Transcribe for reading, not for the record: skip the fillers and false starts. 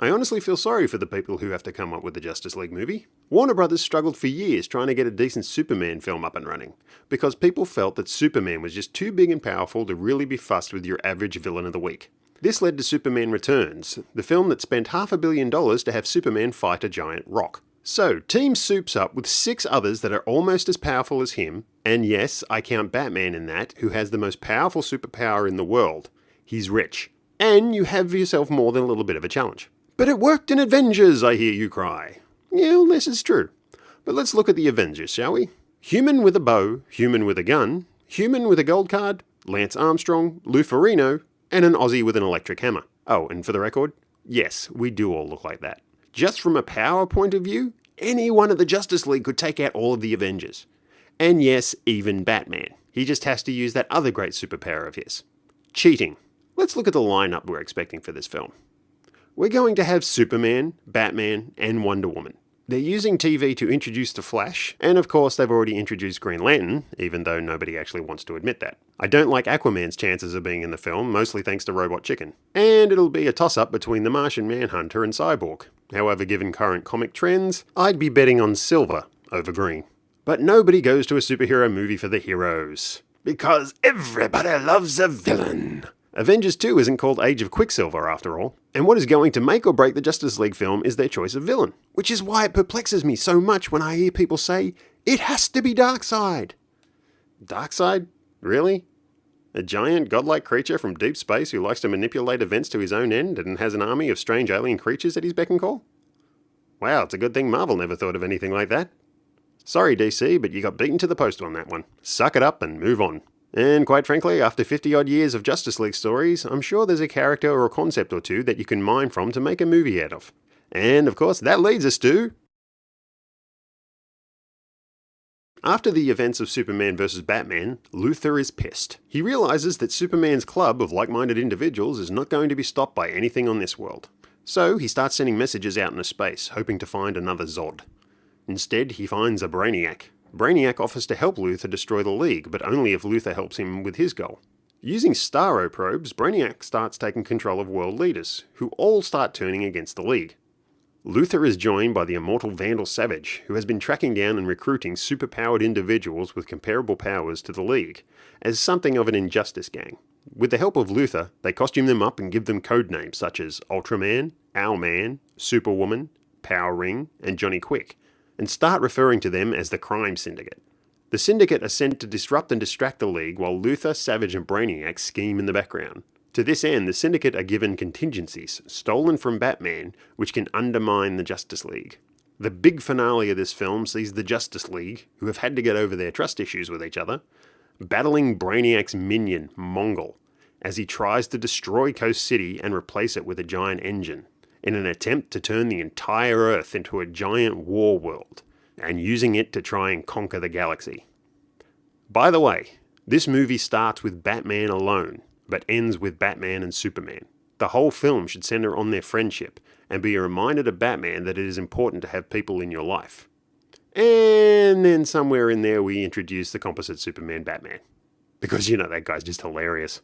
I honestly feel sorry for the people who have to come up with the Justice League movie. Warner Brothers struggled for years trying to get a decent Superman film up and running, because people felt that Superman was just too big and powerful to really be fussed with your average villain of the week. This led to Superman Returns, the film that spent $500 million to have Superman fight a giant rock. So, Team Soup's up with 6 others that are almost as powerful as him, and yes, I count Batman in that, who has the most powerful superpower in the world. He's rich. And you have yourself more than a little bit of a challenge. But it worked in Avengers, I hear you cry. Yeah, well, this is true. But let's look at the Avengers, shall we? Human with a bow, human with a gun, human with a gold card, Lance Armstrong, Lou Ferrigno, and an Aussie with an electric hammer. Oh, and for the record, yes, we do all look like that. Just from a power point of view, any one of the Justice League could take out all of the Avengers. And yes, even Batman. He just has to use that other great superpower of his. Cheating. Let's look at the lineup we're expecting for this film. We're going to have Superman, Batman, and Wonder Woman. They're using TV to introduce the Flash, and of course they've already introduced Green Lantern, even though nobody actually wants to admit that. I don't like Aquaman's chances of being in the film, mostly thanks to Robot Chicken. And it'll be a toss-up between the Martian Manhunter and Cyborg. However, given current comic trends, I'd be betting on silver over green. But nobody goes to a superhero movie for the heroes. Because everybody loves a villain. Avengers 2 isn't called Age of Quicksilver after all, and what is going to make or break the Justice League film is their choice of villain, which is why it perplexes me so much when I hear people say, it has to be Darkseid. Darkseid? Really? A giant godlike creature from deep space who likes to manipulate events to his own end and has an army of strange alien creatures at his beck and call? Wow, it's a good thing Marvel never thought of anything like that. Sorry DC, but you got beaten to the post on that one. Suck it up and move on. And quite frankly, after 50-odd years of Justice League stories, I'm sure there's a character or a concept or two that you can mine from to make a movie out of. And of course, that leads us to... After the events of Superman vs. Batman, Luthor is pissed. He realizes that Superman's club of like-minded individuals is not going to be stopped by anything on this world. So he starts sending messages out into space, hoping to find another Zod. Instead, he finds a Brainiac. Brainiac offers to help Luthor destroy the League, but only if Luthor helps him with his goal. Using Starro probes, Brainiac starts taking control of world leaders, who all start turning against the League. Luthor is joined by the immortal Vandal Savage, who has been tracking down and recruiting superpowered individuals with comparable powers to the League, as something of an injustice gang. With the help of Luthor, they costume them up and give them code names such as Ultraman, Owlman, Superwoman, Power Ring, and Johnny Quick, and start referring to them as the Crime Syndicate. The Syndicate are sent to disrupt and distract the League while Luthor, Savage and Brainiac scheme in the background. To this end, the Syndicate are given contingencies, stolen from Batman, which can undermine the Justice League. The big finale of this film sees the Justice League, who have had to get over their trust issues with each other, battling Brainiac's minion, Mongol, as he tries to destroy Coast City and replace it with a giant engine, in an attempt to turn the entire Earth into a giant war world, and using it to try and conquer the galaxy. By the way, this movie starts with Batman alone, but ends with Batman and Superman. The whole film should center on their friendship, and be a reminder to Batman that it is important to have people in your life. And then somewhere in there we introduce the composite Superman Batman. Because you know that guy's just hilarious.